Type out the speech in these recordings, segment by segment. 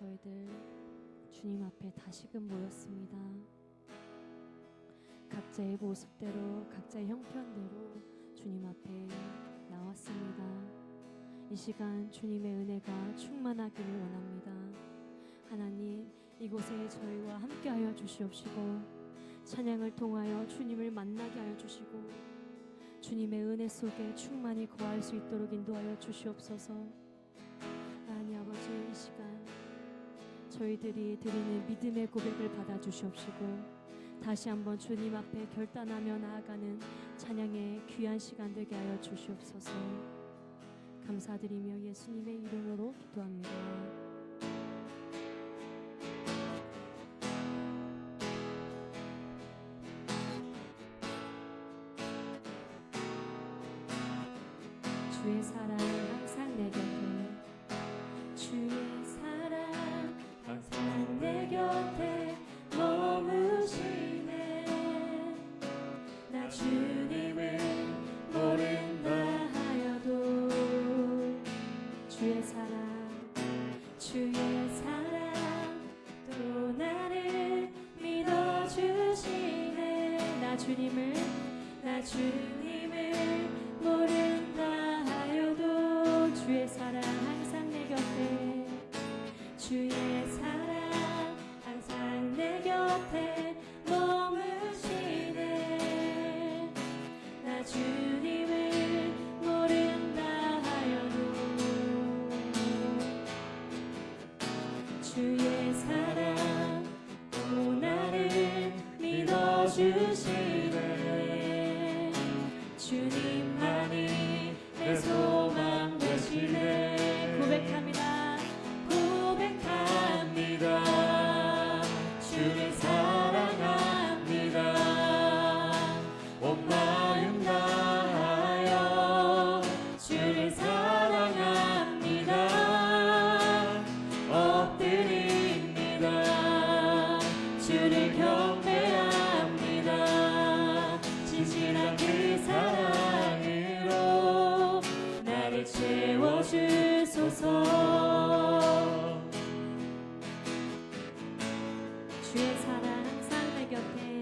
저희들 주님 앞에 다시금 모였습니다. 각자의 모습대로, 각자의 형편대로 주님 앞에 나왔습니다. 이 시간 주님의 은혜가 충만하기를 원합니다. 하나님, 이곳에 저희와 함께하여 주시옵시고 찬양을 통하여 주님을 만나게 하여 주시고 주님의 은혜 속에 충만히 거할 수 있도록 인도하여 주시옵소서. 하나님 아버지, 이 시간 저희들이 드리는 믿음의 고백을 받아 주시옵시고 다시 한번 주님 앞에 결단하며 나아가는 찬양의 귀한 시간 되게 하여 주시옵소서. 감사드리며 예수님의 이름으로 기도합니다. 주의 사랑 항상 내 곁에, 주의 사랑 항상 내 곁에 머무시네. 나 주님을 모른다 하여도 주의 사랑, 주의 사랑 또 나를 믿어주시네. 나 주님을 모른다 하여도 주의 사랑 항상 내 곁에, 주의 사랑 항상 내 곁에 머무시네. 나 주님을 모른다 하여도 주의 사랑 또 나를 믿어주시네. 주님만이 내 소망 되시네. 고백합니다. 주를 사랑합니다. 온 마음 다하여 주를 사랑합니다. 엎드립니다. 주를 경배합니다. 진실한 그 사랑으로 나를 채워주소서. 주의 사랑 항상 내 곁에,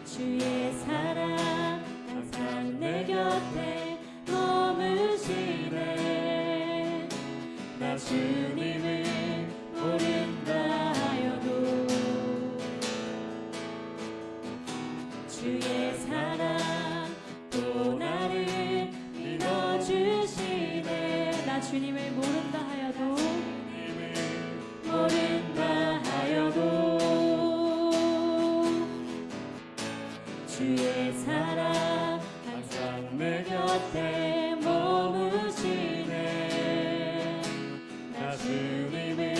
주의 사랑 항상 내 곁에 머무시네. 나 주님을 모른다 하여도 주의 사랑 또 나를 믿어주시네. 나 주님을 모른다 하여도 주의 사랑 항상 내 곁에 머무시네. 나 주님을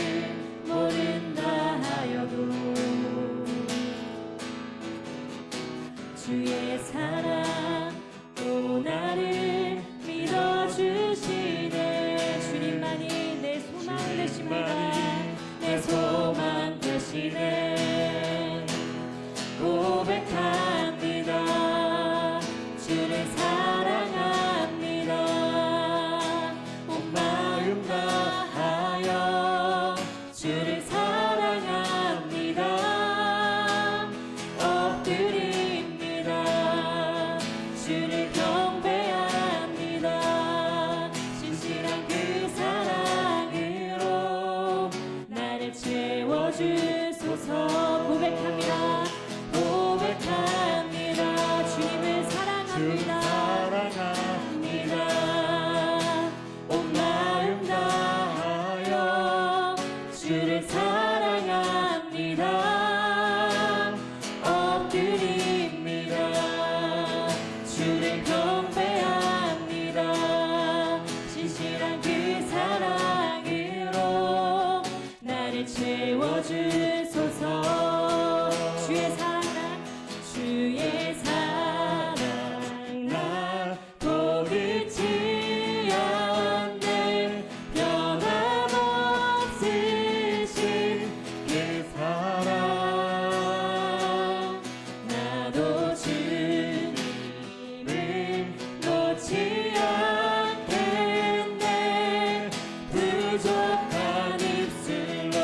모른다 하여도 주의 사랑 또 나를 믿어주시네. 주님만이 내 소망 되십니다. 내 소망 되시네. 고백합니다. 주를 사랑합니다. 온 마음 다하여 주를 사랑합니다. 엎드립니다. 주를 경배합니다. 신실한 그 사랑으로 나를 채워주소서. 고백합니다. 주님을 사랑합니다. 온 마음 다하여 주를 사랑합니다. 엎드립니다. 주를 경배합니다. 신실한 그 사랑으로 나를 채워주소서. 주의 사랑 나 보이지 않네. 변함없으신 그 사랑, 나도 주님을 놓지 않겠네. 부족한 입술로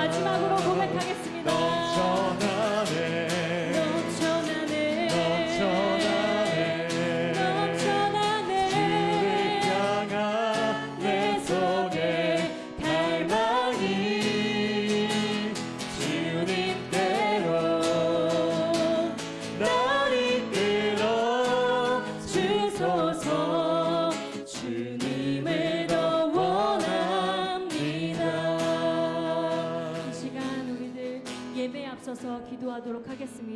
마지막으로 고백하겠습니다. 넘쳐나네 넘쳐나네 넘쳐나네 주를 향한 내 손의 갈망이 주님께로 날 이끌어 주소서. 주님을 더 원합니다. 이 시간 우리들 예배에 앞서서 기도하도록 하겠습니다.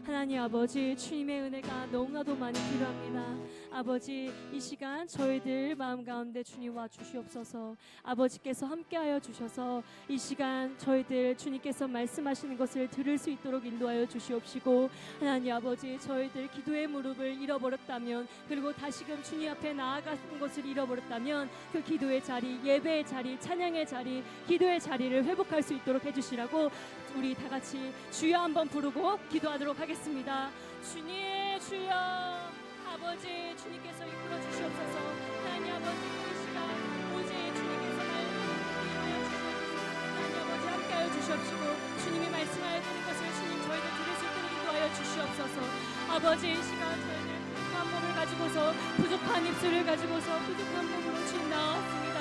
하나님 아버지, 주님의 은혜가 너무나도 많이 필요합니다. 아버지, 이 시간 저희들 마음 가운데 주님 와 주시옵소서. 아버지께서 함께하여 주셔서 이 시간 저희들 주님께서 말씀하시는 것을 들을 수 있도록 인도하여 주시옵시고, 하나님 아버지, 저희들 기도의 무릎을 잃어버렸다면, 그리고 다시금 주님 앞에 나아가는 것을 잃어버렸다면 그 기도의 자리, 예배의 자리, 찬양의 자리, 기도의 자리를 회복할 수 있도록 해주시라고 우리 다 같이 주여 한번 부르고 기도하도록 하겠습니다. 주님, 주여. 아버지, 주님께서 이끌어 주시옵소서. 하나님 아버지, 이 시간 오직 주님께서 말씀하여 주시옵소서. 하나님 아버지, 함께하여 주시옵시고, 주님이 말씀하여 주는 것을 주님 저희들 들을 수 있도록 인도하여 주시옵소서. 아버지, 이 시간 저희들 부족한 몸을 가지고서, 부족한 입술을 가지고서, 부족한 몸으로 주님 나왔습니다.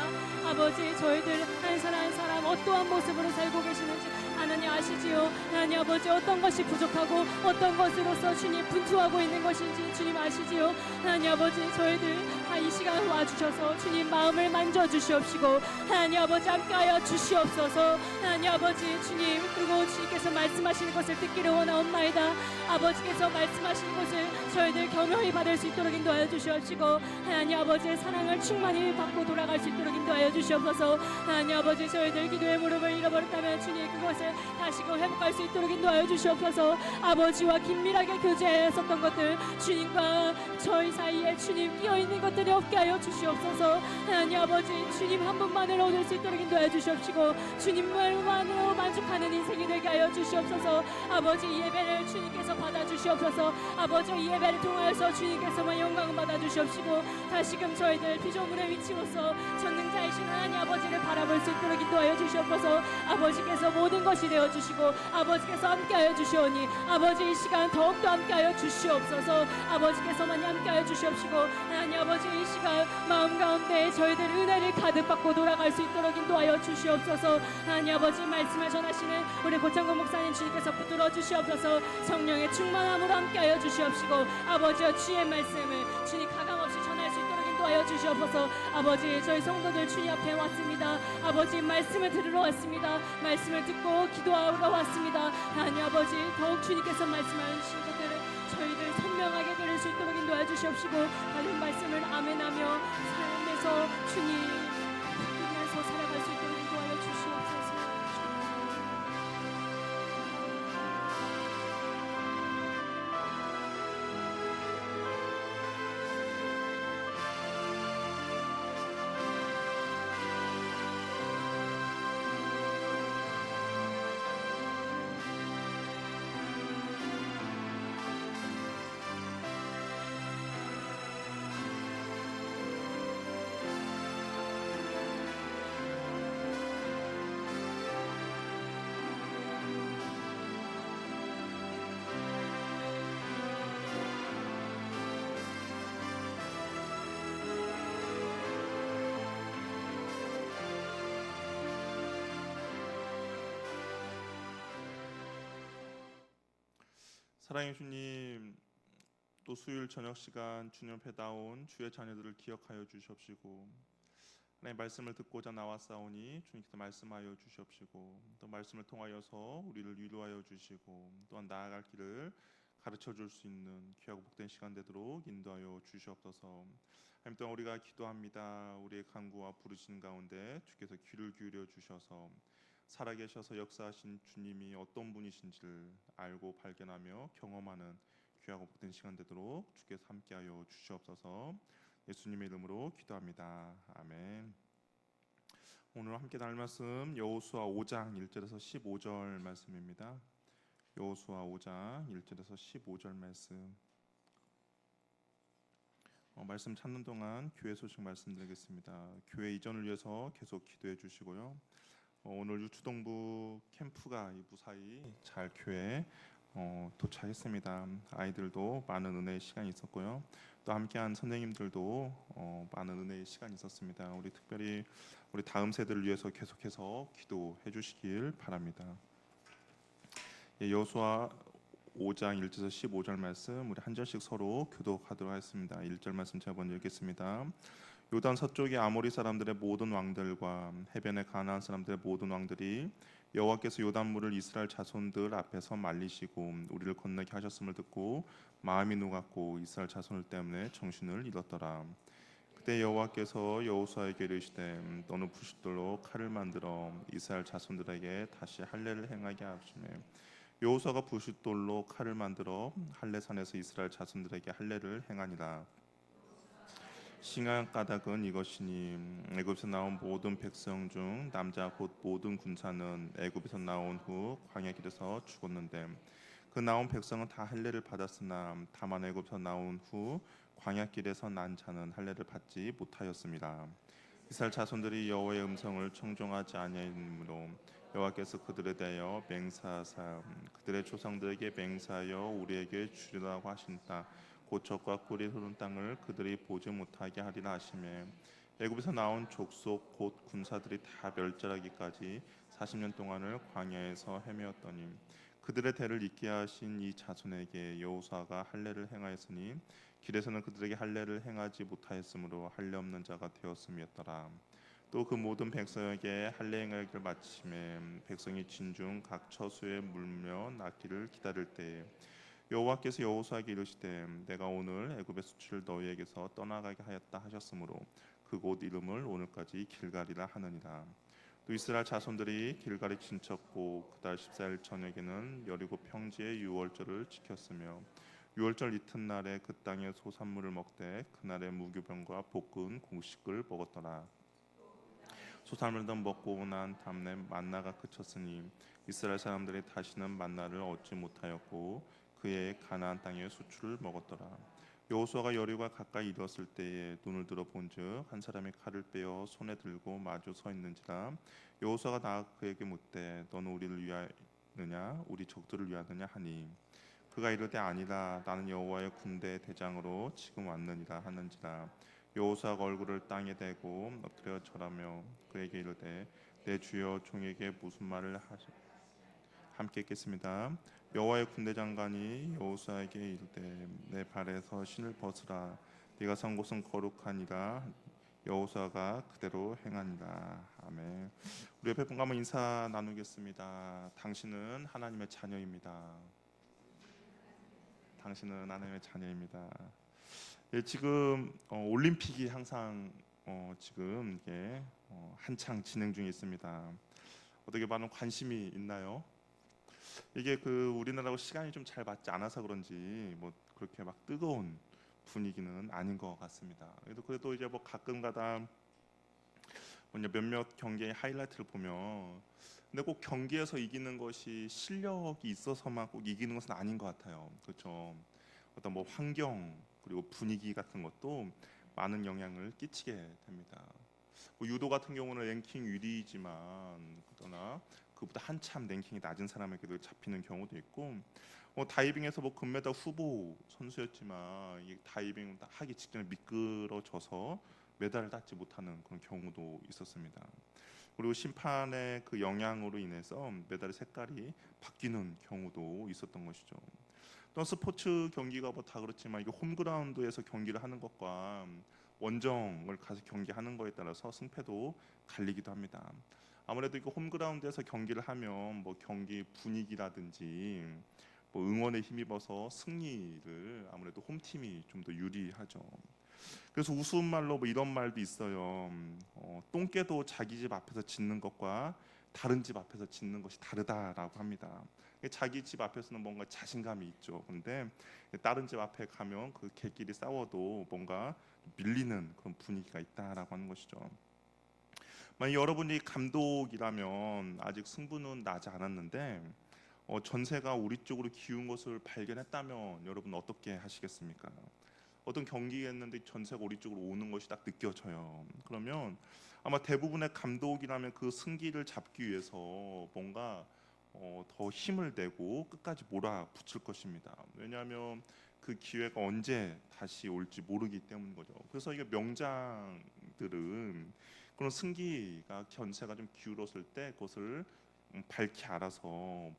아버지, 저희들 한 사람 한 사람 어떠한 모습으로 살고 계시는지 하나님 아시지요. 하나님 아버지, 어떤 것이 부족하고 어떤 것으로서 주님 분투하고 있는 것인지 주님 아시지요. 하나님 아버지, 저희들 이 시간 와주셔서 주님 마음을 만져주시옵시고, 하나님 아버지 함께하여 주시옵소서. 하나님 아버지, 주님, 그리고 주님께서 말씀하시는 것을 듣기를 원하옵나이다. 아버지께서 말씀하시는 것을 저희들 겸허히 받을 수 있도록 인도하여 주시옵시고, 하나님 아버지의 사랑을 충만히 받고 돌아갈 수 있도록 인도하여 주시옵소서. 하나님 아버지, 저희들 기도의 무릎을 잃어버렸다면 주님 그것을 다시금 회복할 수 있도록 인도하여 주시옵소서. 아버지와 긴밀하게 교제했었던 것들, 주님과 저희 사이에 주님 끼어있는 것들이 없게 하여 주시옵소서. 하나님 아버지, 주님 한 분만을 얻을 수 있도록 인도하여 주시옵시고, 주님만으로 만족하는 인생이 되게 하여 주시옵소서. 아버지, 이 예배를 주님께서 받아주시옵소서. 아버지, 이 예배를 통하여서 주님께서만 영광을 받아주시옵시고, 다시금 저희들 피조물의 위치로서 전능자이신 하나님 아버지를 바라볼 수 있도록 인도하여 주시옵소서. 아버지께서 모든 것이 되어주시고, 아버지께서 함께하여 주시오니, 아버지 이 시간 더욱더 함께하여 주시옵소서. 아버지께서만 함께하여 주시옵시고, 하나님 아버지 이 시간 마음 가운데 저희들 은혜를 가득 받고 돌아갈 수 있도록 인도하여 주시옵소서. 하나님 아버지, 말씀을 전하시는 우리 고창근 목사님 주님께서 붙들어 주시옵소서. 성령의 충만함으로 함께하여 주시옵시고, 아버지여 주의 말씀을 주님 가감없이 전할 수 있도록 인도하여 주시옵소서. 아버지, 저희 성도들 주님 앞에 왔습니다. 아버지, 말씀을 들으러 왔습니다. 말씀을 듣고 기도하러 왔습니다. 하나님 아버지, 더욱 주님께서 말씀하신 것들을 저희들 선명하게 들을 수 있도록 인도하여 주시옵시고, 다른 말씀을 아멘하며 삶에서 주님 붙들면서 살아갈 수 있도록 인도하여 주시옵소서. 사랑의 주님, 또 수요일 저녁 시간 주님 앞에 나온 주의 자녀들을 기억하여 주시옵시고, 하나님 말씀을 듣고자 나왔사오니 주님께서 말씀하여 주시옵시고, 또 말씀을 통하여서 우리를 위로하여 주시고, 또한 나아갈 길을 가르쳐 줄 수 있는 귀하고 복된 시간 되도록 인도하여 주시옵소서. 하나님, 또한 우리가 기도합니다. 우리의 간구와 부르짖는 가운데 주께서 귀를 기울여 주셔서 살아계셔서 역사하신 주님이 어떤 분이신지를 알고 발견하며 경험하는 귀하고 복된 시간 되도록 주께서 함께하여 주시옵소서. 예수님의 이름으로 기도합니다. 아멘. 오늘 함께 나눌 말씀 여호수아 5장 1절에서 15절 말씀입니다. 여호수아 5장 1절에서 15절 말씀. 말씀 찾는 동안 교회 소식 말씀드리겠습니다. 교회 이전을 위해서 계속 기도해 주시고요. 오늘 유추동부 캠프가 이 무사히 잘 교회에 도착했습니다. 아이들도 많은 은혜의 시간이 있었고요. 또 함께한 선생님들도 많은 은혜의 시간이 있었습니다. 우리 특별히 우리 다음 세대를 위해서 계속해서 기도해 주시길 바랍니다. 여호수아 5장 1절에서 15절 말씀 우리 한 절씩 서로 교독하도록 하겠습니다. 1절 말씀 제가 먼저 읽겠습니다. 요단 서쪽의 아모리 사람들의 모든 왕들과 해변의 가나안 사람들의 모든 왕들이 여호와께서 요단물을 이스라엘 자손들 앞에서 말리시고 우리를 건너게 하셨음을 듣고 마음이 녹았고 이스라엘 자손들 때문에 정신을 잃었더라. 그때 여호와께서 여호수아에게 이르시되 너는 부싯돌로 칼을 만들어 이스라엘 자손들에게 다시 할례를 행하게 하시매 여호수아가 부싯돌로 칼을 만들어 할례산에서 이스라엘 자손들에게 할례를 행하니라. 싱한 까닭은 이것이니 애굽에서 나온 모든 백성 중 남자 곧 모든 군사는 애굽에서 나온 후 광야 길에서 죽었는데 그 나온 백성은 다 할례를 받았으나 다만 애굽에서 나온 후 광야 길에서 난 자는 할례를 받지 못하였습니다. 이스라엘 자손들이 여호와의 음성을 청종하지 아니하므로 여호와께서 그들에 대하여 맹세하사 그들의 조상들에게 맹세하여 우리에게 주리라고 하신다. 곧 젖과 꿀이 흐르는 땅을 그들이 보지 못하게 하리라 하시매 애굽에서 나온 족속 곧 군사들이 다 멸절하기까지 40년 동안을 광야에서 헤매었더니 그들의 대를 잇게 하신 이 자손에게 여호수아가 할례를 행하였으니 길에서는 그들에게 할례를 행하지 못하였으므로 할례 없는 자가 되었음이었더라. 또 그 모든 백성에게 할례 행하기를 마침에 백성이 진중 각 처소에 물며 낫기를 기다릴 때에 여호와께서 여호수아에게 이르시되 내가 오늘 애굽의 수치를 너희에게서 떠나가게 하였다 하셨으므로 그곳 이름을 오늘까지 길갈이라 하느니라. 또 이스라엘 자손들이 길갈에 진쳤고 그달 14일 저녁에는 여리고 평지의 유월절을 지켰으며 유월절 이튿날에 그 땅의 소산물을 먹되 그날의 무교병과 볶은 곡식을 먹었더라. 소산물을 먹고 난 다음에 만나가 그쳤으니 이스라엘 사람들이 다시는 만나를 얻지 못하였고 그의 가나안 땅의 수출을 먹었더라. 여호수아가 여리고가 가까이 이르렀을 때에 눈을 들어 본즉 한 사람이 칼을 빼어 손에 들고 마주 서 있는지라. 여호수아가 나아 그에게 묻되 너는 우리를 위하느냐 우리 적들을 위하느냐 하니 그가 이르되 아니라 나는 여호와의 군대 대장으로 지금 왔느니라 하는지라. 여호수아가 얼굴을 땅에 대고 엎드려 절하며 그에게 이르되 내 주여 종에게 무슨 말을 하시 함께 읽겠습니다. 여호와의 군대 장관이 여호수아에게 이르되 내 발에서 신을 벗으라. 네가 선 곳은 거룩하니라. 여호수아가 그대로 행하니라. 아멘. 우리 옆에 분과 한번 인사 나누겠습니다. 당신은 하나님의 자녀입니다. 당신은 하나님의 자녀입니다. 예, 지금 올림픽이 항상 지금 이게 한창 진행 중에 있습니다. 어떻게 많은 관심이 있나요? 이게 그 우리나라하고 시간이 좀 잘 맞지 않아서 그런지 뭐 그렇게 막 뜨거운 분위기는 아닌 것 같습니다. 그래도 이제 뭐 가끔가다 뭐냐 몇몇 경기의 하이라이트를 보면 근데 꼭 경기에서 이기는 것이 실력이 있어서만 꼭 이기는 것은 아닌 것 같아요. 그렇죠? 어떤 뭐 환경 그리고 분위기 같은 것도 많은 영향을 끼치게 됩니다. 뭐 유도 같은 경우는 랭킹 1위이지만 그러나 그보다 한참 랭킹이 낮은 사람에게도 잡히는 경우도 있고 다이빙에서 뭐 금메달 후보 선수였지만 이 다이빙 하기 직전에 미끄러져서 메달을 따지 못하는 그런 경우도 있었습니다. 그리고 심판의 그 영향으로 인해서 메달의 색깔이 바뀌는 경우도 있었던 것이죠. 또 스포츠 경기가 뭐 다 그렇지만 이게 홈그라운드에서 경기를 하는 것과 원정을 가서 경기하는 거에 따라서 승패도 갈리기도 합니다. 아무래도 이거 홈그라운드에서 경기를 하면 뭐 경기 분위기라든지 뭐 응원에 힘입어서 승리를 아무래도 홈팀이 좀 더 유리하죠. 그래서 우스운 말로 뭐 이런 말도 있어요. 똥개도 자기 집 앞에서 짖는 것과 다른 집 앞에서 짖는 것이 다르다라고 합니다. 자기 집 앞에서는 뭔가 자신감이 있죠. 그런데 다른 집 앞에 가면 그 개끼리 싸워도 뭔가 밀리는 그런 분위기가 있다라고 하는 것이죠. 만약 여러분이 감독이라면 아직 승부는 나지 않았는데 전세가 우리 쪽으로 기운 것을 발견했다면 여러분 어떻게 하시겠습니까? 어떤 경기했는데 전세가 우리 쪽으로 오는 것이 딱 느껴져요. 그러면 아마 대부분의 감독이라면 그 승기를 잡기 위해서 뭔가 더 힘을 내고 끝까지 몰아붙일 것입니다. 왜냐하면 그 기회가 언제 다시 올지 모르기 때문인 거죠. 그래서 이게 명장들은 그런 승기가 견세가 좀 기울었을 때 그것을 밝히 알아서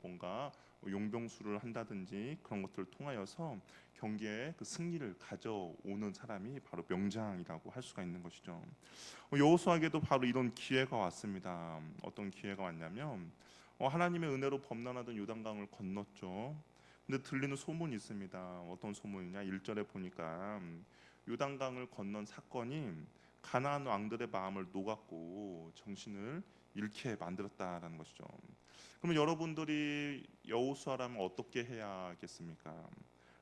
뭔가 용병술을 한다든지 그런 것들을 통하여서 경기에 그 승리를 가져오는 사람이 바로 명장이라고 할 수가 있는 것이죠. 여호수아에게도 바로 이런 기회가 왔습니다. 어떤 기회가 왔냐면 하나님의 은혜로 범람하던 요단강을 건넜죠. 근데 들리는 소문이 있습니다. 어떤 소문이냐? 1절에 보니까 요단강을 건넌 사건이 가나안 왕들의 마음을 녹았고 정신을 잃게 만들었다라는 것이죠. 그러면 여러분들이 여호수아라면 어떻게 해야겠습니까?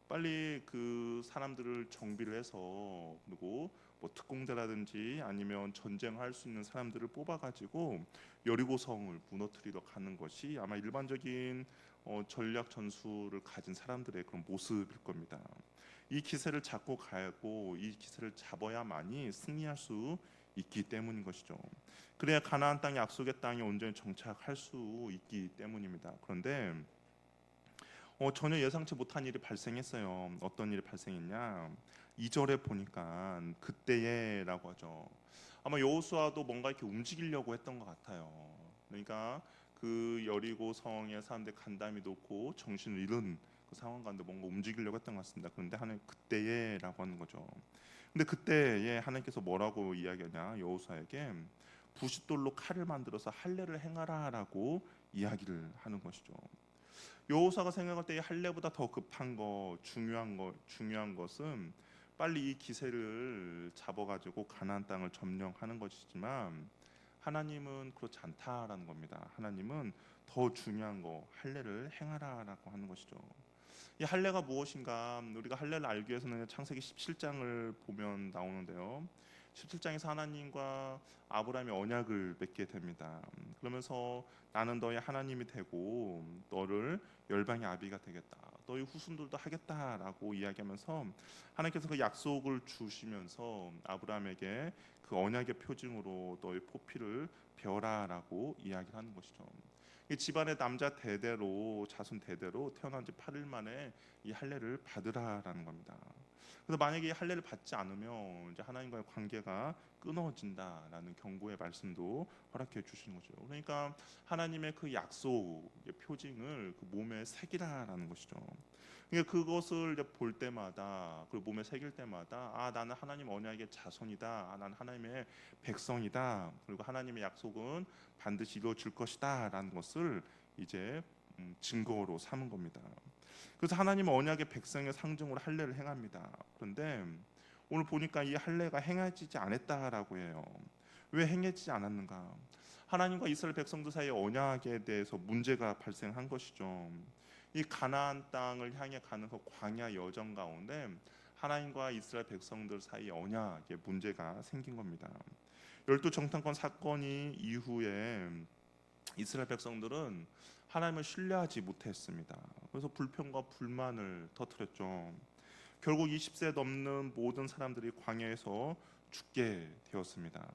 빨리 그 사람들을 정비를 해서 그리고 뭐 특공대라든지 아니면 전쟁할 수 있는 사람들을 뽑아가지고 여리고성을 무너뜨리러 가는 것이 아마 일반적인 전략 전술을 가진 사람들의 그런 모습일 겁니다. 이 기세를 잡고 가고 이 기세를 잡아야만이 승리할 수 있기 때문인 것이죠. 그래야 가나안 땅 약속의 땅에 온전히 정착할 수 있기 때문입니다. 그런데 전혀 예상치 못한 일이 발생했어요. 어떤 일이 발생했냐? 2절에 보니까 그때에라고 하죠. 아마 여호수아도 뭔가 이렇게 움직이려고 했던 것 같아요. 그러니까 그 여리고 성에 사람들 간담이 놓고 정신을 잃은 그 상황 가운데 뭔가 움직이려고 했던 것 같습니다. 그런데 하나님 그때에라고 하는 거죠. 근데 그때에 하나님께서 뭐라고 이야기하냐? 여호수아에게 부싯돌로 칼을 만들어서 할례를 행하라라고 이야기를 하는 것이죠. 여호사가 생각할 때 이 할례보다 더 급한 중요한 것은 빨리 이 기세를 잡아가지고 가나안 땅을 점령하는 것이지만 하나님은 그렇지 않다라는 겁니다. 하나님은 더 중요한 거 할례를 행하라라고 하는 것이죠. 이 할례가 무엇인가? 우리가 할례를 알기 위해서는 창세기 17장을 보면 나오는데요. 17장에서 하나님과 아브라함이 언약을 맺게 됩니다. 그러면서 나는 너의 하나님이 되고 너를 열방의 아비가 되겠다. 너희 후손들도 하겠다라고 이야기하면서 하나님께서 그 약속을 주시면서 아브라함에게 그 언약의 표징으로 너의 포피를 베어라라고 이야기를 하는 것이죠. 이 집안의 남자 대대로 자손 대대로 태어난 지 8일 만에 이 할례를 받으라라는 겁니다. 그래서 만약에 이 할례를 받지 않으면 이제 하나님과의 관계가 끊어진다라는 경고의 말씀도 허락해 주시는 거죠. 그러니까 하나님의 그 약속의 표징을 그 몸에 새기라라는 것이죠. 그러니까 그것을 이제 볼 때마다 그리고 몸에 새길 때마다 나는 하나님 언약의 자손이다. 나는 하나님의 백성이다. 그리고 하나님의 약속은 반드시 이루어질 것이다라는 것을 이제 증거로 삼은 겁니다. 그래서 하나님은 언약의 백성의 상징으로 할례를 행합니다. 그런데 오늘 보니까 이 할례가 행해지지 않았다라고 해요. 왜 행해지지 않았는가? 하나님과 이스라엘 백성들 사이의 언약에 대해서 문제가 발생한 것이죠. 이 가나안 땅을 향해 가는 그 광야 여정 가운데 하나님과 이스라엘 백성들 사이의 언약에 문제가 생긴 겁니다. 열두 정탐권 사건이 이후에 이스라엘 백성들은 하나님을 신뢰하지 못했습니다. 그래서 불평과 불만을 터뜨렸죠. 결국 20세 넘는 모든 사람들이 광야에서 죽게 되었습니다.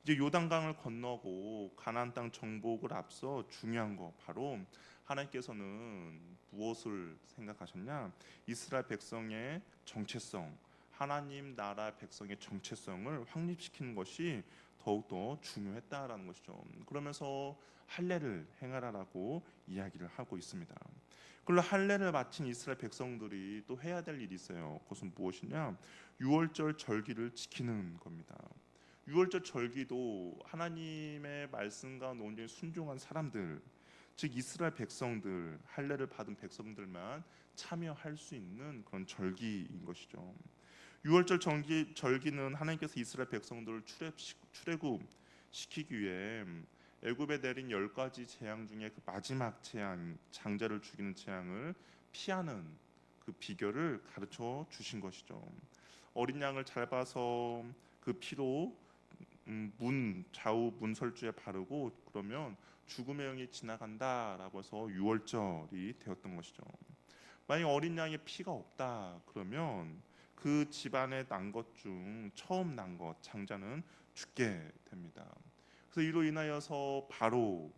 이제 요단강을 건너고 가나안 땅 정복을 앞서 중요한 거 바로 하나님께서는 무엇을 생각하셨냐? 이스라엘 백성의 정체성, 하나님 나라 백성의 정체성을 확립시키는 것이 더욱더 중요했다라는 것이죠. 그러면서 할례를 행하라라고 이야기를 하고 있습니다. 그리고 할례를 마친 이스라엘 백성들이 또 해야 될 일이 있어요. 그것은 무엇이냐? 유월절 절기를 지키는 겁니다. 유월절 절기도 하나님의 말씀과 논리에 순종한 사람들, 즉 이스라엘 백성들, 할례를 받은 백성들만 참여할 수 있는 그런 절기인 것이죠. 유월절 절기는 하나님께서 이스라엘 백성들을 출애굽시키기 위해 애굽에 내린 10가지 재앙 중에 그 마지막 재앙, 장자를 죽이는 재앙을 피하는 그 비결을 가르쳐 주신 것이죠. 어린 양을 잘 봐서 그 피로 좌우 문설주에 바르고 그러면 죽음의 영이 지나간다라고 해서 유월절이 되었던 것이죠. 만약 어린 양의 피가 없다 그러면 그 집안에 난 것 중 처음 난 것 장자는 죽게 됩니다. 그래서 이로 인하여서 바로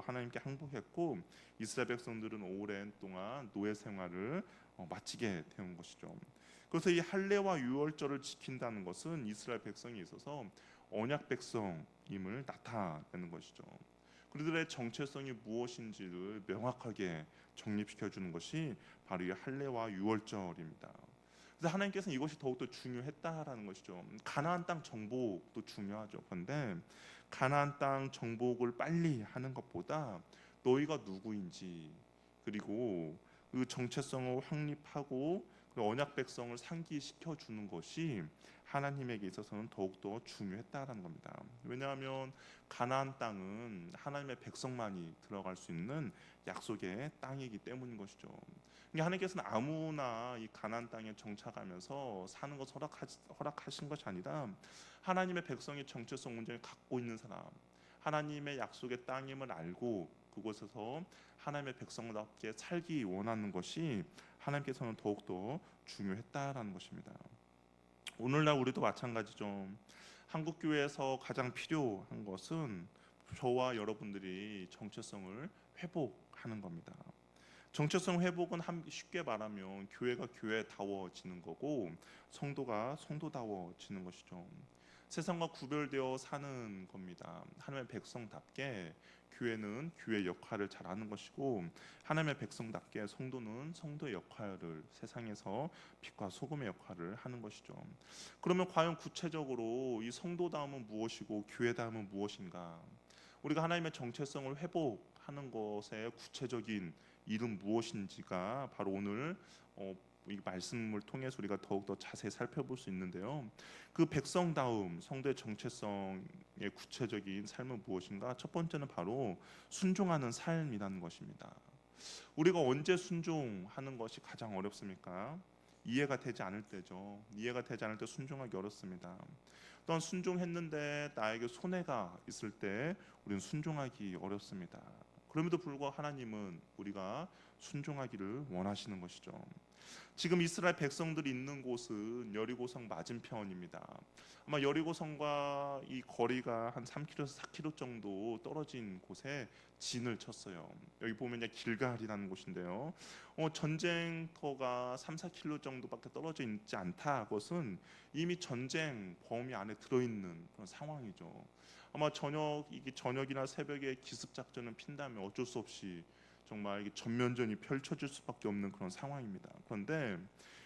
하나님께 항복했고 이스라엘 백성들은 오랜 동안 노예 생활을 마치게 된 것이죠. 그래서 이 할례와 유월절을 지킨다는 것은 이스라엘 백성에 있어서 언약 백성임을 나타내는 것이죠. 그들의 정체성이 무엇인지를 명확하게 정립시켜 주는 것이 바로 이 할례와 유월절입니다. 그래서 하나님께서는 이것이 더욱더 중요했다라는 것이죠. 가나안 땅 정복도 중요하죠. 그런데 가나안 땅 정복을 빨리 하는 것보다 너희가 누구인지 그리고 그 정체성을 확립하고 그 언약 백성을 상기시켜 주는 것이 하나님에게 있어서는 더욱더 중요했다라는 겁니다. 왜냐하면 가나안 땅은 하나님의 백성만이 들어갈 수 있는 약속의 땅이기 때문인 것이죠. 그러니까 하나님께서는 아무나 이 가나안 땅에 정착하면서 사는 것 허락하신 것이 아니라 하나님의 백성의 정체성 문제를 갖고 있는 사람, 하나님의 약속의 땅임을 알고 그곳에서 하나님의 백성답게 살기 원하는 것이 하나님께서는 더욱더 중요했다라는 것입니다. 오늘날 우리도 마찬가지죠. 한국 교회에서 가장 필요한 것은 저와 여러분들이 정체성을 회복하는 겁니다. 정체성 회복은 쉽게 말하면 교회가 교회다워지는 거고 성도가 성도다워지는 것이죠. 세상과 구별되어 사는 겁니다. 하나님의 백성답게 교회는 교회 역할을 잘 하는 것이고 하나님의 백성답게 성도는 성도의 역할을 세상에서 빛과 소금의 역할을 하는 것이죠. 그러면 과연 구체적으로 이 성도다움은 무엇이고 교회다움은 무엇인가? 우리가 하나님의 정체성을 회복하는 것의 구체적인 이름 무엇인지가 바로 오늘 이 말씀을 통해서 우리가 더욱더 자세히 살펴볼 수 있는데요. 그 백성다움, 성도의 정체성의 구체적인 삶은 무엇인가? 첫 번째는 바로 순종하는 삶이라는 것입니다. 우리가 언제 순종하는 것이 가장 어렵습니까? 이해가 되지 않을 때죠. 이해가 되지 않을 때 순종하기 어렵습니다. 또한 순종했는데 나에게 손해가 있을 때 우리는 순종하기 어렵습니다. 그럼에도 불구하고 하나님은 우리가 순종하기를 원하시는 것이죠. 지금 이스라엘 백성들이 있는 곳은 여리고성 맞은편입니다. 아마 여리고성과 이 거리가 한 3km에서 4km 정도 떨어진 곳에 진을 쳤어요. 여기 보면 길갈이라는 곳인데요. 전쟁터가 3, 4km 정도밖에 떨어져 있지 않다. 그것은 이미 전쟁 범위 안에 들어있는 그런 상황이죠. 아마 저녁이나 새벽에 기습 작전을 핀다면 어쩔 수 없이 정말 이게 전면전이 펼쳐질 수밖에 없는 그런 상황입니다. 그런데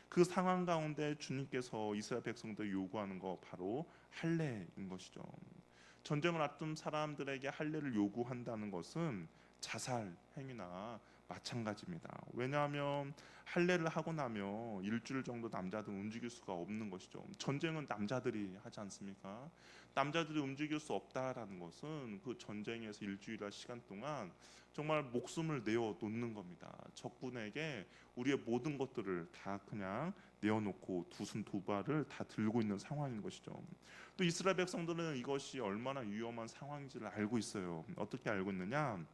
그 상황 가운데 주님께서 이스라엘 백성들 요구하는 거 바로 할례인 것이죠. 전쟁을 앞둔 사람들에게 할례를 요구한다는 것은 자살 행위나 마찬가지입니다. 왜냐하면 할례를 하고 나면 일주일 정도 남자들은 움직일 수가 없는 것이죠. 전쟁은 남자들이 하지 않습니까? 남자들이 움직일 수 없다라는 것은 그 전쟁에서 일주일의 시간 동안 정말 목숨을 내어 놓는 겁니다. 적군에게 우리의 모든 것들을 다 그냥 내어놓고 두 손 두 발을 다 들고 있는 상황인 것이죠. 또 이스라엘 백성들은 이것이 얼마나 위험한 상황인지를 알고 있어요. 어떻게 알고 있느냐?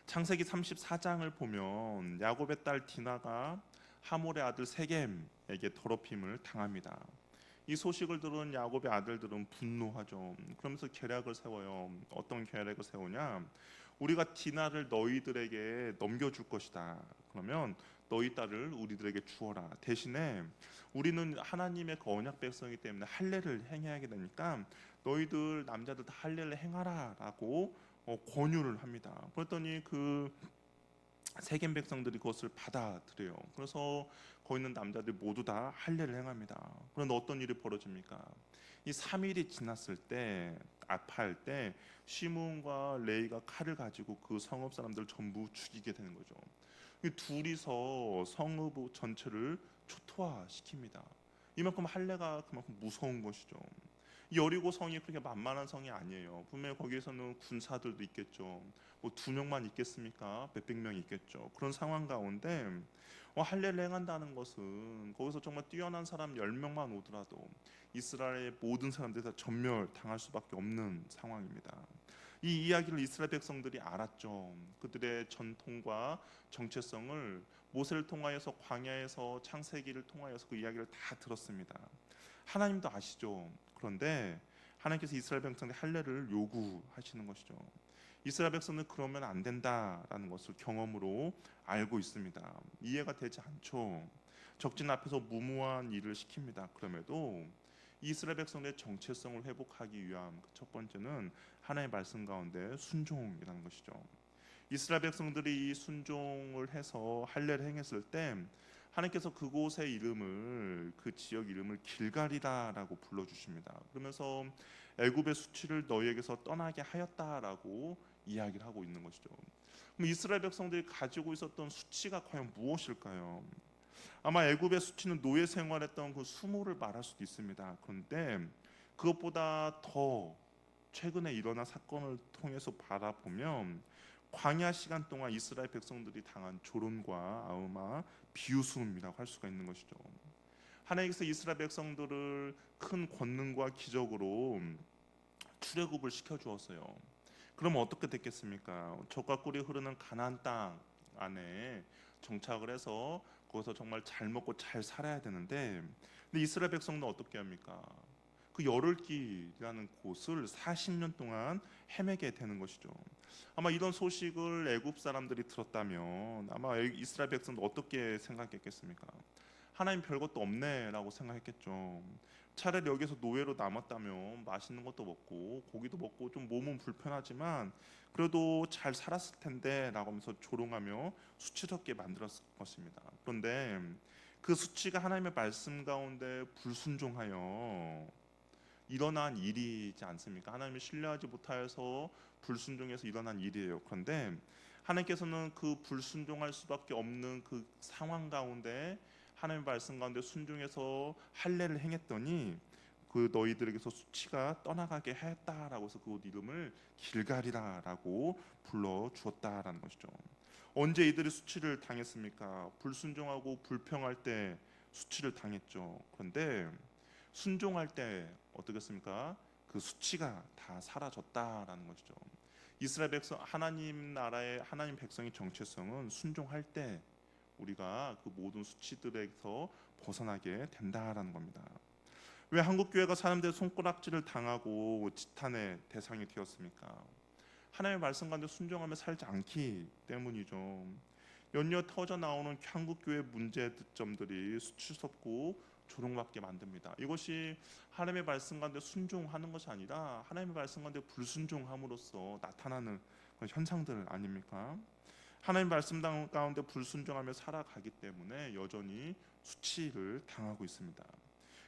창세기 34장을 보면 야곱의 딸 디나가 하몰의 아들 세겜에게 더럽힘을 당합니다. 이 소식을 들은 야곱의 아들들은 분노하죠. 그러면서 계략을 세워요. 어떤 계략을 세우냐? 우리가 디나를 너희들에게 넘겨줄 것이다. 그러면 너희 딸을 우리들에게 주어라. 대신에 우리는 하나님의 그 언약 백성이기 때문에 할례를 행해야 되니까 너희들 남자들 다 할례를 행하라라고 권유를 합니다. 그랬더니 그 세겜 백성들이 그것을 받아들여요. 그래서 거기 있는 남자들이 모두 다 할례를 행합니다. 그런데 어떤 일이 벌어집니까? 이 3일이 지났을 때 아파할 때 시므온과 레이가 칼을 가지고 그 성읍 사람들 전부 죽이게 되는 거죠. 이 둘이서 성읍 전체를 초토화시킵니다. 이만큼 할례가 그만큼 무서운 것이죠. 이 여리고 성이 그렇게 만만한 성이 아니에요. 분명히 거기에서는 군사들도 있겠죠. 뭐 2명만 있겠습니까? 몇백 명 있겠죠. 그런 상황 가운데 할례를 행한다는 것은 거기서 정말 뛰어난 사람 10명만 오더라도 이스라엘의 모든 사람들이 다 전멸당할 수밖에 없는 상황입니다. 이 이야기를 이스라엘 백성들이 알았죠. 그들의 전통과 정체성을 모세를 통하여서 광야에서 창세기를 통하여서 그 이야기를 다 들었습니다. 하나님도 아시죠. 그런데 하나님께서 이스라엘 백성들의 할례를 요구하시는 것이죠. 이스라엘 백성은 그러면 안 된다라는 것을 경험으로 알고 있습니다. 이해가 되지 않죠. 적진 앞에서 무모한 일을 시킵니다. 그럼에도 이스라엘 백성의 정체성을 회복하기 위한 첫 번째는 하나님의 말씀 가운데 순종이라는 것이죠. 이스라엘 백성들이 이 순종을 해서 할례를 행했을 때 하나님께서 그곳의 이름을, 그 지역 이름을 길갈이라라고 불러주십니다. 그러면서 애굽의 수치를 너희에게서 떠나게 하였다라고 이야기를 하고 있는 것이죠. 그럼 이스라엘 백성들이 가지고 있었던 수치가 과연 무엇일까요? 아마 애굽의 수치는 노예 생활했던 그 수모를 말할 수도 있습니다. 그런데 그것보다 더 최근에 일어난 사건을 통해서 바라보면 광야 시간 동안 이스라엘 백성들이 당한 조롱과 아우마 비웃음이라고 할 수가 있는 것이죠. 하나님께서 이스라엘 백성들을 큰 권능과 기적으로 출애굽을 시켜 주었어요. 그럼 어떻게 됐겠습니까? 젖과 꿀이 흐르는 가나안 땅 안에 정착을 해서 거기서 정말 잘 먹고 잘 살아야 되는데, 근데 이스라엘 백성은 어떻게 합니까? 그 열흘길이라는 곳을 40년 동안 헤매게 되는 것이죠. 아마 이런 소식을 애굽 사람들이 들었다면 아마 이스라엘 백성도 어떻게 생각했겠습니까? 하나님 별것도 없네라고 생각했겠죠. 차라리 여기서 노예로 남았다면 맛있는 것도 먹고 고기도 먹고 좀 몸은 불편하지만 그래도 잘 살았을 텐데라고 하면서 조롱하며 수치스럽게 만들었을 것입니다. 그런데 그 수치가 하나님의 말씀 가운데 불순종하여 일어난 일이지 않습니까? 하나님을 신뢰하지 못하여서 불순종해서 일어난 일이에요. 그런데 하나님께서는 그 불순종할 수밖에 없는 그 상황 가운데 하나님의 말씀 가운데 순종해서 할례를 행했더니 그 너희들에게서 수치가 떠나가게 했다라고 해서 그 이름을 길갈이라라고 불러 주었다라는 것이죠. 언제 이들이 수치를 당했습니까? 불순종하고 불평할 때 수치를 당했죠. 그런데 순종할 때 어떻겠습니까? 그 수치가 다 사라졌다라는 것이죠. 이스라엘 백성, 하나님 나라의 하나님 백성의 정체성은 순종할 때 우리가 그 모든 수치들에서 벗어나게 된다라는 겁니다. 왜 한국 교회가 사람들의 손가락질을 당하고 지탄의 대상이 되었습니까? 하나님의 말씀 가운데 순종하며 살지 않기 때문이죠. 연이어 터져 나오는 한국 교회 문제점들이 수치스럽고 조롱받게 만듭니다. 이것이 하나님의 말씀 가운데 순종하는 것이 아니라 하나님의 말씀 가운데 불순종함으로써 나타나는 그런 현상들 아닙니까? 하나님 말씀 가운데 불순종하며 살아가기 때문에 여전히 수치를 당하고 있습니다.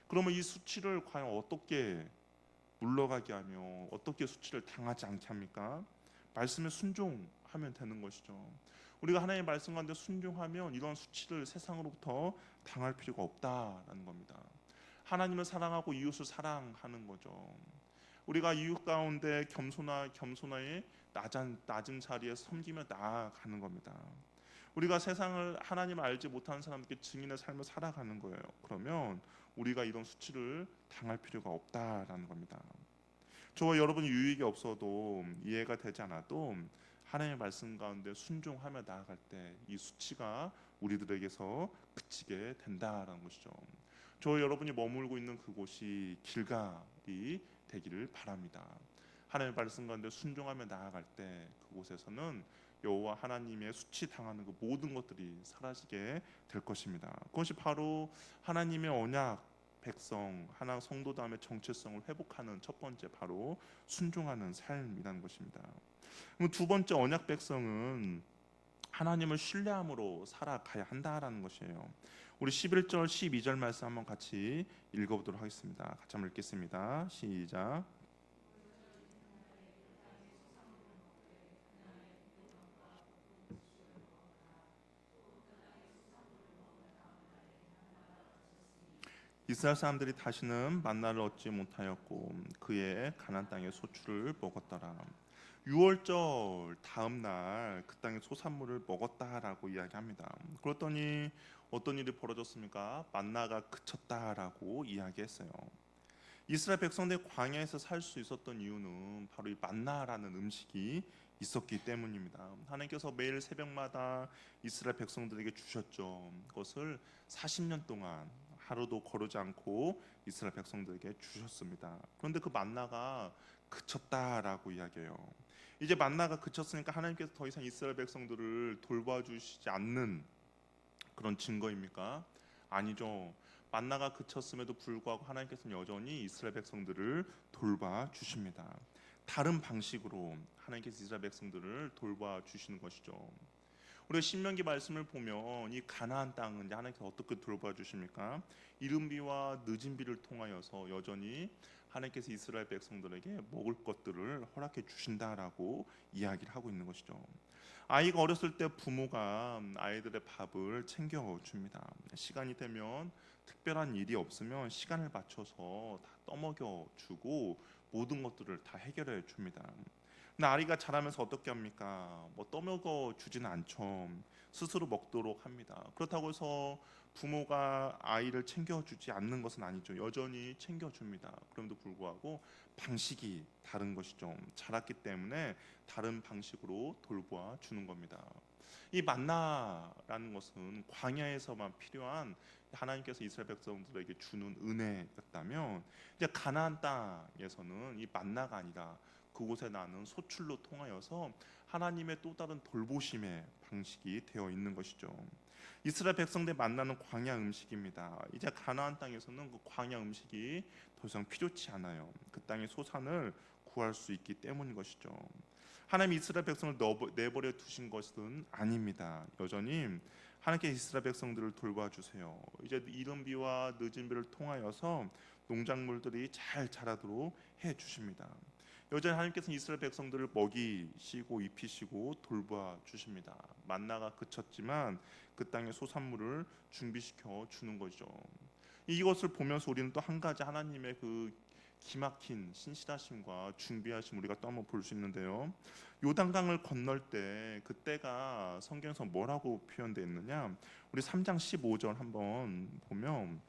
그러면 이 수치를 과연 어떻게 물러가게 하며 어떻게 수치를 당하지 않게 합니까? 말씀에 순종하면 되는 것이죠. 우리가 하나님의 말씀 가운데 순종하면 이런 수치를 세상으로부터 당할 필요가 없다라는 겁니다. 하나님을 사랑하고 이웃을 사랑하는 거죠. 우리가 이웃 가운데 겸손하게 낮은 자리에 섬기며 나아가는 겁니다. 우리가 세상을 하나님을 알지 못하는 사람들께 증인의 삶을 살아가는 거예요. 그러면 우리가 이런 수치를 당할 필요가 없다라는 겁니다. 저와 여러분이 유익이 없어도 이해가 되지 않아도 하나님의 말씀 가운데 순종하며 나아갈 때 이 수치가 우리들에게서 그치게 된다라는 것이죠. 저와 여러분이 머물고 있는 그곳이 길갈이 되기를 바랍니다. 하나님의 말씀 가운데 순종하며 나아갈 때 그곳에서는 여호와 하나님의 수치 당하는 그 모든 것들이 사라지게 될 것입니다. 그것이 바로 하나님의 언약 백성 하나 성도다움의 정체성을 회복하는 첫 번째 바로 순종하는 삶이라는 것입니다. 그럼 두 번째 언약 백성은 하나님을 신뢰함으로 살아가야 한다라는 것이에요. 우리 11절 12절 말씀 한번 같이 읽어보도록 하겠습니다. 같이 한번 읽겠습니다. 시작. 이스라엘 사람들이 다시는 만나를 얻지 못하였고 그의 가나안 땅의 소출을 먹었더라. 6월절 다음 날 그 땅의 소산물을 먹었다라고 이야기합니다. 그랬더니 어떤 일이 벌어졌습니까? 만나가 그쳤다라고 이야기했어요. 이스라엘 백성들이 광야에서 살 수 있었던 이유는 바로 이 만나라는 음식이 있었기 때문입니다. 하나님께서 매일 새벽마다 이스라엘 백성들에게 주셨죠. 그것을 40년 동안 하루도 거르지 않고 이스라엘 백성들에게 주셨습니다. 그런데 그 만나가 그쳤다라고 이야기해요. 이제 만나가 그쳤으니까 하나님께서 더 이상 이스라엘 백성들을 돌봐주시지 않는 그런 증거입니까? 아니죠. 만나가 그쳤음에도 불구하고 하나님께서는 여전히 이스라엘 백성들을 돌봐주십니다. 다른 방식으로 하나님께서 이스라엘 백성들을 돌봐주시는 것이죠. 우리가 신명기 말씀을 보면 이 가나안 땅은 이제 하나님께서 어떻게 돌봐주십니까? 이른 비와 늦은 비를 통하여서 여전히 하나님께서 이스라엘 백성들에게 먹을 것들을 허락해 주신다라고 이야기를 하고 있는 것이죠. 아이가 어렸을 때 부모가 아이들의 밥을 챙겨 줍니다. 시간이 되면 특별한 일이 없으면 시간을 맞춰서 다 떠먹여 주고 모든 것들을 다 해결해 줍니다. 근데 아이가 자라면서 어떻게 합니까? 뭐 떠먹여 주지는 않죠. 스스로 먹도록 합니다. 그렇다고 해서 부모가 아이를 챙겨주지 않는 것은 아니죠. 여전히 챙겨줍니다. 그럼에도 불구하고 방식이 다른 것이죠. 자랐기 때문에 다른 방식으로 돌보아 주는 겁니다. 이 만나라는 것은 광야에서만 필요한 하나님께서 이스라엘 백성들에게 주는 은혜였다면, 이제 가나안 땅에서는 이 만나가 아니라 그곳에 나는 소출로 통하여서 하나님의 또 다른 돌보심의 방식이 되어 있는 것이죠. 이스라엘 백성들 만나는 광야 음식입니다. 이제 가나안 땅에서는 그 광야 음식이 더 이상 필요치 않아요. 그 땅의 소산을 구할 수 있기 때문인 것이죠. 하나님 이스라엘 백성을 내버려 두신 것은 아닙니다. 여전히 하나님께 이스라엘 백성들을 돌봐주세요. 이제 이른 비와 늦은 비를 통하여서 농작물들이 잘 자라도록 해 주십니다. 여전히 하나님께서는 이스라엘 백성들을 먹이시고 입히시고 돌봐 주십니다. 만나가 그쳤지만 그 땅의 소산물을 준비시켜 주는 거죠. 이것을 보면서 우리는 또 한 가지 하나님의 그 기막힌 신실하심과 준비하심 우리가 또 한번 볼 수 있는데요. 요단강을 건널 때 그때가 성경에서 뭐라고 표현되어 있느냐? 우리 3장 15절 한번 보면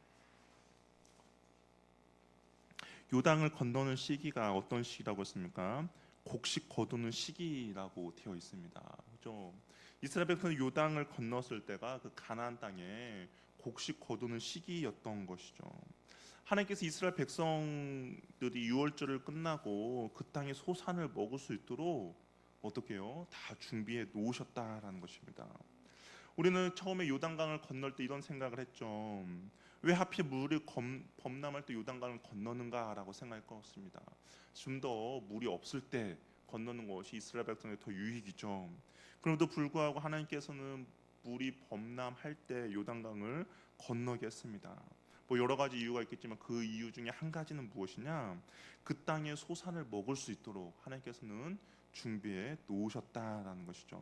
요단을 건너는 시기가 어떤 시기라고 했습니까? 곡식 거두는 시기라고 되어 있습니다. 그렇죠? 이스라엘 백성이 요단을 건넜을 때가 그 가나안 땅에 곡식 거두는 시기였던 것이죠. 하나님께서 이스라엘 백성들이 유월절을 끝나고 그 땅의 소산을 먹을 수 있도록 어떻게 해요? 다 준비해 놓으셨다라는 것입니다. 우리는 처음에 요단강을 건널 때 이런 생각을 했죠. 왜 하필 물이 범람할 때 요단강을 건너는가라고 생각할 것 같습니다. 좀 더 물이 없을 때 건너는 것이 이스라엘 백성에게 더 유익이죠. 그럼에도 불구하고 하나님께서는 물이 범람할 때 요단강을 건너게 했습니다. 뭐 여러 가지 이유가 있겠지만 그 이유 중에 한 가지는 무엇이냐? 그 땅의 소산을 먹을 수 있도록 하나님께서는 준비해 놓으셨다라는 것이죠.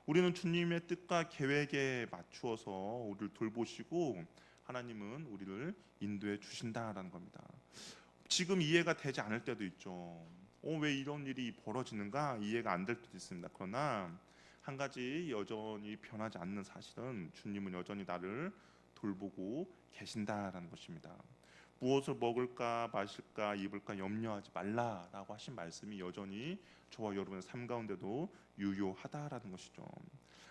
우리는 주님의 뜻과 계획에 맞추어서 우리를 돌보시고 하나님은 우리를 인도해 주신다라는 겁니다. 지금 이해가 되지 않을 때도 있죠. 왜 이런 일이 벌어지는가 이해가 안 될 때도 있습니다. 그러나 한 가지 여전히 변하지 않는 사실은 주님은 여전히 나를 돌보고 계신다라는 것입니다. 무엇을 먹을까 마실까 입을까 염려하지 말라라고 하신 말씀이 여전히 저와 여러분의 삶 가운데도 유효하다라는 것이죠.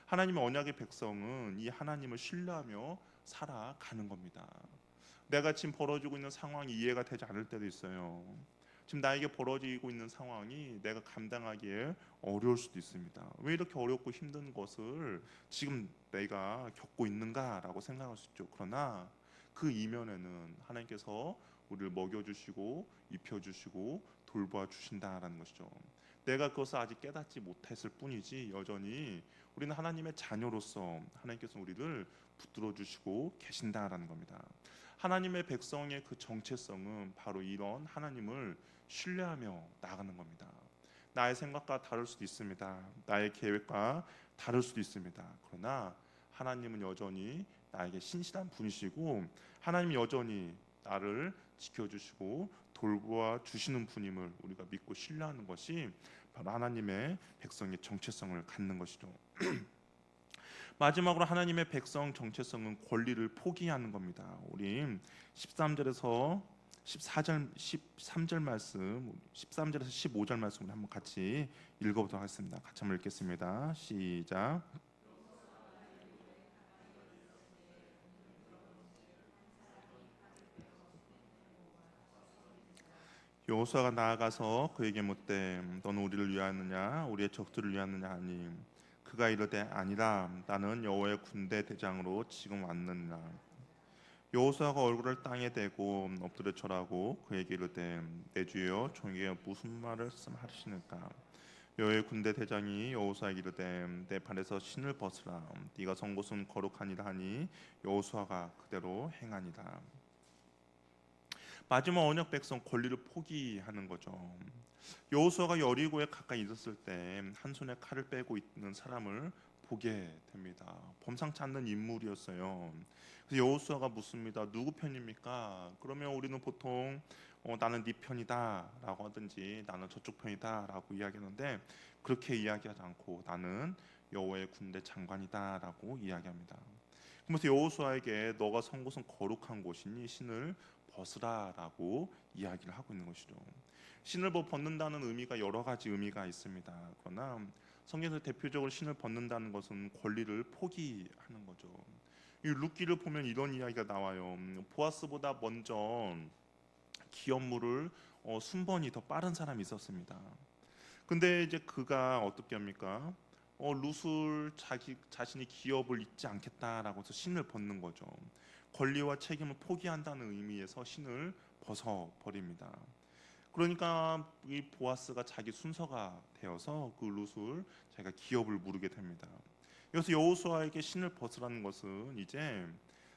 하나님의 언약의 백성은 이 하나님을 신뢰하며 살아가는 겁니다. 내가 지금 벌어지고 있는 상황이 이해가 되지 않을 때도 있어요. 지금 나에게 벌어지고 있는 상황이 내가 감당하기에 어려울 수도 있습니다. 왜 이렇게 어렵고 힘든 것을 지금 내가 겪고 있는가라고 생각할 수 있죠. 그러나 그 이면에는 하나님께서 우리를 먹여주시고 입혀주시고 돌보아 주신다라는 것이죠. 내가 그것을 아직 깨닫지 못했을 뿐이지 여전히 우리는 하나님의 자녀로서 하나님께서 우리를 붙들어 주시고 계신다라는 겁니다. 하나님의 백성의 그 정체성은 바로 이런 하나님을 신뢰하며 나가는 겁니다. 나의 생각과 다를 수도 있습니다. 나의 계획과 다를 수도 있습니다. 그러나 하나님은 여전히 나에게 신실한 분이시고 하나님이 여전히 나를 지켜주시고 돌보아 주시는 분임을 우리가 믿고 신뢰하는 것이 바로 하나님의 백성의 정체성을 갖는 것이죠. 마지막으로 하나님의 백성 정체성은 권리를 포기하는 겁니다. 우리 13절에서 14절 13절 말씀 13절에서 15절 말씀을 한번 같이 읽어보도록 하겠습니다. 같이 한번 읽겠습니다. 시작. 여호수아가 나아가서 그에게 묻되 너는 우리를 위하느냐 우리의 적들을 위하느냐 하니 그가 이르되 아니라 나는 여호와의 군대 대장으로 지금 왔느니라. 여호수아가 얼굴을 땅에 대고 엎드려 절하고 그에게 이르되 내 주여 종에게 무슨 말을 하시는가. 여호와의 군대 대장이 여호수아에게 이르되 내 발에서 신을 벗으라 네가 선 곳은 거룩하니라 하니 여호수아가 그대로 행하니라. 마지막 언약 백성 권리를 포기하는 거죠. 여호수아가 여리고에 가까이 있었을 때 한 손에 칼을 빼고 있는 사람을 보게 됩니다. 범상치 않는 인물이었어요. 그래서 여호수아가 묻습니다. 누구 편입니까? 그러면 우리는 보통 나는 네 편이다라고 하든지 나는 저쪽 편이다라고 이야기하는데 그렇게 이야기하지 않고 나는 여호와의 군대 장관이다라고 이야기합니다. 그러면서 여호수아에게 너가 선 곳은 거룩한 곳이니 신을 벗으라라고 이야기를 하고 있는 것이죠. 신을 벗는다는 의미가 여러 가지 의미가 있습니다. 그러나 성경에서 대표적으로 신을 벗는다는 것은 권리를 포기하는 거죠. 이 룻기를 보면 이런 이야기가 나와요. 보아스보다 먼저 기업물을 순번이 더 빠른 사람이 있었습니다. 근데 이제 그가 어떻게 합니까? 룻을 자신이 기업을 잊지 않겠다라고 해서 신을 벗는 거죠. 권리와 책임을 포기한다는 의미에서 신을 벗어 버립니다. 그러니까 이 보아스가 자기 순서가 되어서 그 룻을 자기가 기업을 물게 됩니다. 여기서 여호수아에게 신을 벗으라는 것은 이제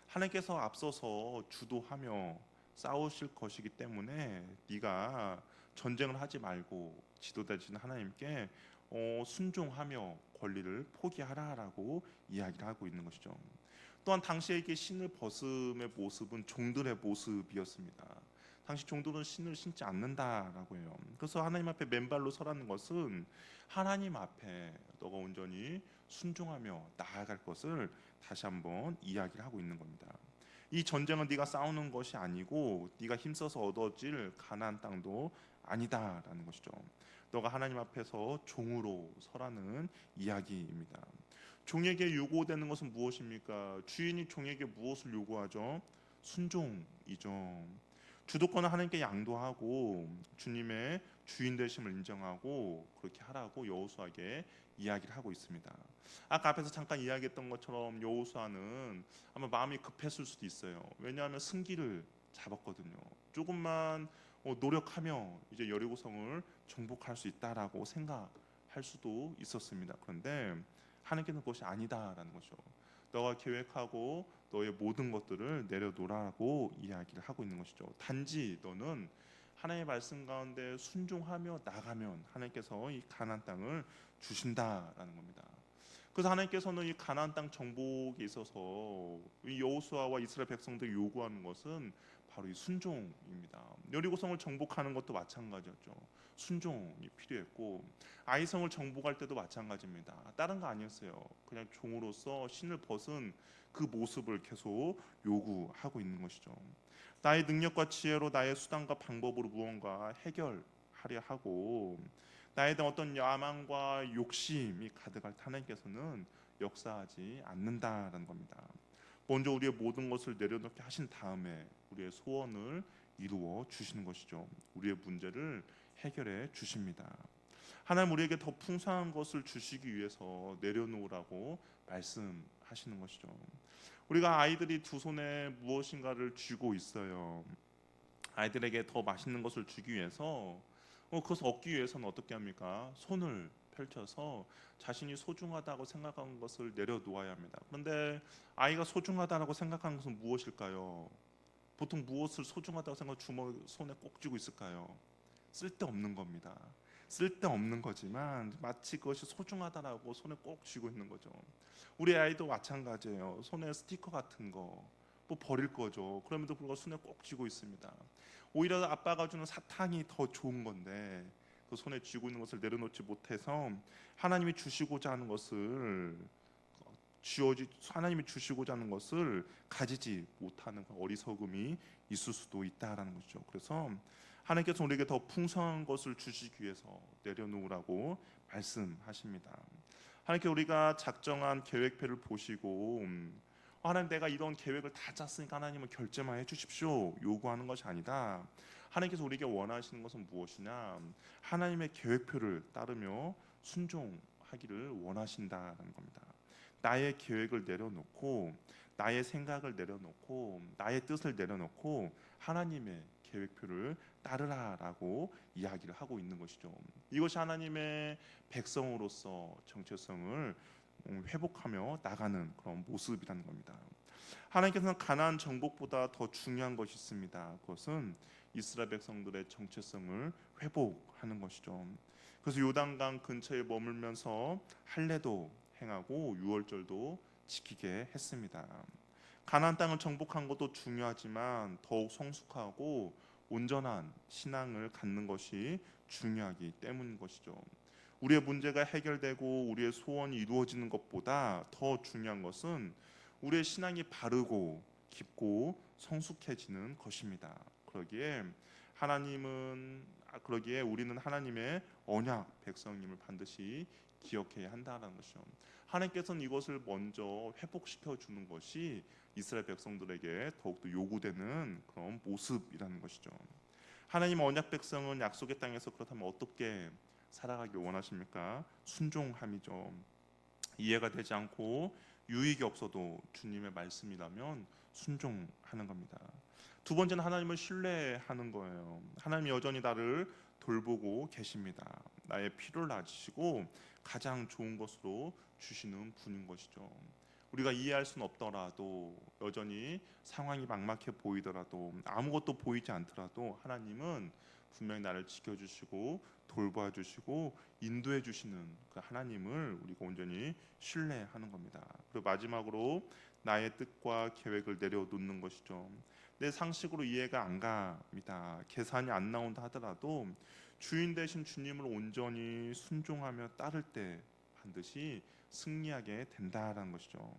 하나님께서 앞서서 주도하며 싸우실 것이기 때문에 네가 전쟁을 하지 말고 지도되신 하나님께 순종하며 권리를 포기하라라고 이야기를 하고 있는 것이죠. 또한 당시에게 신을 벗음의 모습은 종들의 모습이었습니다. 당시 종들은 신을 신지 않는다라고 해요. 그래서 하나님 앞에 맨발로 서라는 것은 하나님 앞에 너가 온전히 순종하며 나아갈 것을 다시 한번 이야기를 하고 있는 겁니다. 이 전쟁은 네가 싸우는 것이 아니고 네가 힘써서 얻어질 가나안 땅도 아니다라는 것이죠. 너가 하나님 앞에서 종으로 서라는 이야기입니다. 종에게 요구되는 것은 무엇입니까? 주인이 종에게 무엇을 요구하죠? 순종이죠. 주도권을 하나님께 양도하고 주님의 주인 되심을 인정하고 그렇게 하라고 여호수아에게 이야기를 하고 있습니다. 아까 앞에서 잠깐 이야기했던 것처럼 여호수아는 아마 마음이 급했을 수도 있어요. 왜냐하면 승기를 잡았거든요. 조금만 노력하며 이제 여리고성을 정복할 수 있다라고 생각할 수도 있었습니다. 그런데 하나님께는 그것이 아니다라는 거죠. 너가 계획하고 너의 모든 것들을 내려놓으라고 이야기를 하고 있는 것이죠. 단지 너는 하나님의 말씀 가운데 순종하며 나가면 하나님께서 이 가나안 땅을 주신다라는 겁니다. 그래서 하나님께서는 이 가나안 땅 정복에 있어서 이 여호수아와 이스라엘 백성들이 요구하는 것은 바로 이 순종입니다. 여리고성을 정복하는 것도 마찬가지였죠. 순종이 필요했고 아이성을 정복할 때도 마찬가지입니다. 다른 거 아니었어요. 그냥 종으로서 신을 벗은 그 모습을 계속 요구하고 있는 것이죠. 나의 능력과 지혜로 나의 수단과 방법으로 무언가 해결하려 하고 나에 대한 어떤 야망과 욕심이 가득할 하나님께서는 역사하지 않는다라는 겁니다. 먼저 우리의 모든 것을 내려놓게 하신 다음에 우리의 소원을 이루어 주시는 것이죠. 우리의 문제를 해결해 주십니다. 하나님 우리에게 더 풍성한 것을 주시기 위해서 내려놓으라고 말씀하시는 것이죠. 우리가 아이들이 두 손에 무엇인가를 쥐고 있어요. 아이들에게 더 맛있는 것을 주기 위해서 그것을 얻기 위해서는 어떻게 합니까? 손을 펼쳐서 자신이 소중하다고 생각하는 것을 내려놓아야 합니다. 그런데 아이가 소중하다고 생각하는 것은 무엇일까요? 보통 무엇을 소중하다고 생각하고 손에 꼭 쥐고 있을까요? 쓸데없는 겁니다. 쓸데없는 거지만 마치 그것이 소중하다라고 손에 꼭 쥐고 있는 거죠. 우리 아이도 마찬가지예요. 손에 스티커 같은 거 뭐 버릴 거죠. 그럼에도 불구하고 손에 꼭 쥐고 있습니다. 오히려 아빠가 주는 사탕이 더 좋은 건데 그 손에 쥐고 있는 것을 내려놓지 못해서 하나님이 주시고자 하는 것을 하나님이 주시고자 하는 것을 가지지 못하는 어리석음이 있을 수도 있다라는 거죠. 그래서 하나님께서 우리에게 더 풍성한 것을 주시기 위해서 내려놓으라고 말씀하십니다. 하나님께 우리가 작정한 계획표를 보시고 하나님 내가 이런 계획을 다 짰으니까 하나님은 결제만 해주십시오 요구하는 것이 아니다. 하나님께서 우리에게 원하시는 것은 무엇이냐? 하나님의 계획표를 따르며 순종하기를 원하신다는 겁니다. 나의 계획을 내려놓고 나의 생각을 내려놓고 나의 뜻을 내려놓고 하나님의 계획표를 따르라라고 이야기를 하고 있는 것이죠. 이것이 하나님의 백성으로서 정체성을 회복하며 나가는 그런 모습이라는 겁니다. 하나님께서는 가나안 정복보다 더 중요한 것이 있습니다. 그것은 이스라엘 백성들의 정체성을 회복하는 것이죠. 그래서 요단강 근처에 머물면서 할례도 행하고 유월절도 지키게 했습니다. 가나안 땅을 정복한 것도 중요하지만 더욱 성숙하고 온전한 신앙을 갖는 것이 중요하기 때문인 것이죠. 우리의 문제가 해결되고 우리의 소원이 이루어지는 것보다 더 중요한 것은 우리의 신앙이 바르고 깊고 성숙해지는 것입니다. 그러기에 우리는 하나님의 언약 백성임을 반드시 기억해야 한다는 것이죠. 하나님께서는 이것을 먼저 회복시켜 주는 것이 이스라엘 백성들에게 더욱더 요구되는 그런 모습이라는 것이죠. 하나님 언약 백성은 약속의 땅에서 그렇다면 어떻게 살아가길 원하십니까? 순종함이죠. 이해가 되지 않고 유익이 없어도 주님의 말씀이라면 순종하는 겁니다. 두 번째는 하나님을 신뢰하는 거예요. 하나님이 여전히 나를 돌보고 계십니다. 나의 필요를 아시고 가장 좋은 것으로 주시는 분인 것이죠. 우리가 이해할 수는 없더라도 여전히 상황이 막막해 보이더라도 아무것도 보이지 않더라도 하나님은 분명히 나를 지켜주시고 돌봐주시고 인도해 주시는 그 하나님을 우리가 온전히 신뢰하는 겁니다. 그리고 마지막으로 나의 뜻과 계획을 내려놓는 것이죠. 내 상식으로 이해가 안 갑니다. 계산이 안 나온다 하더라도 주인 되신 주님을 온전히 순종하며 따를 때 반드시 승리하게 된다라는 것이죠.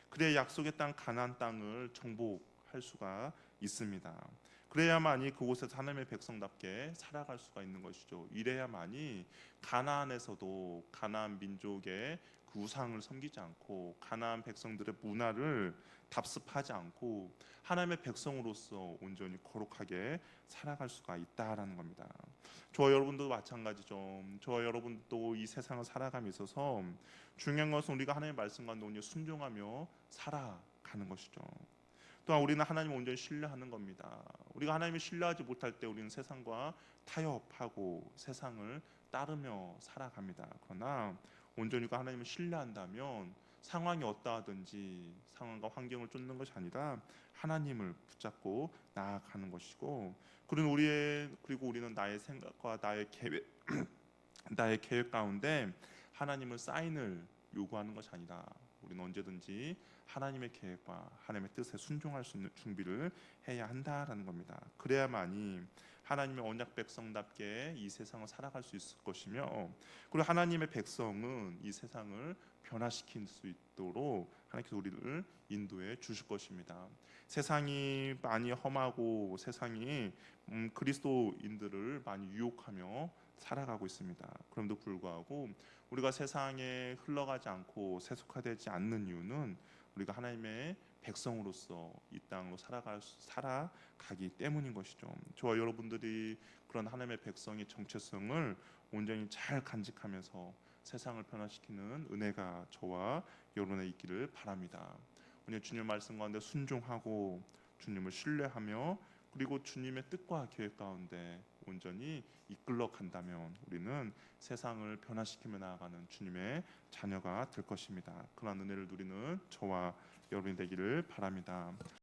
그래야 약속의 땅 가나안 땅을 정복할 수가 있습니다. 그래야만이 그곳에서 하나님의 백성답게 살아갈 수가 있는 것이죠. 이래야만이 가나안에서도 가나안 민족의 그 우상을 섬기지 않고 가나안 백성들의 문화를 답습하지 않고 하나님의 백성으로서 온전히 거룩하게 살아갈 수가 있다라는 겁니다. 저와 여러분도 마찬가지죠. 저와 여러분도 이 세상을 살아감에 있어서 중요한 것은 우리가 하나님의 말씀과 온전히 순종하며 살아가는 것이죠. 또한 우리는 하나님을 온전히 신뢰하는 겁니다. 우리가 하나님을 신뢰하지 못할 때 우리는 세상과 타협하고 세상을 따르며 살아갑니다. 그러나 온전히 우리가 하나님을 신뢰한다면 상황이 어떠하든지 상황과 환경을 쫓는 것이 아니라 하나님을 붙잡고 나아가는 것이고, 그리고 우리는 나의 생각과 나의 계획 가운데 하나님을 사인을 요구하는 것이 아니라 우리는 언제든지 하나님의 계획과 하나님의 뜻에 순종할 수 있는 준비를 해야 한다라는 겁니다. 그래야만이 하나님의 언약 백성답게 이 세상을 살아갈 수 있을 것이며, 그리고 하나님의 백성은 이 세상을 변화시킬 수 있도록 하나님께서 우리를 인도해 주실 것입니다. 세상이 많이 험하고 세상이 그리스도인들을 많이 유혹하며 살아가고 있습니다. 그럼에도 불구하고 우리가 세상에 흘러가지 않고 세속화되지 않는 이유는 우리가 하나님의 백성으로서 이 땅으로 살아가기 때문인 것이죠. 저와 여러분들이 그런 하나님의 백성의 정체성을 온전히 잘 간직하면서 세상을 변화시키는 은혜가 저와 여러분의 있기를 바랍니다. 오늘 주님 말씀 가운데 순종하고 주님을 신뢰하며 그리고 주님의 뜻과 계획 가운데 온전히 이끌러 간다면 우리는 세상을 변화시키며 나아가는 주님의 자녀가 될 것입니다. 그런 은혜를 누리는 저와 여러분이 되기를 바랍니다.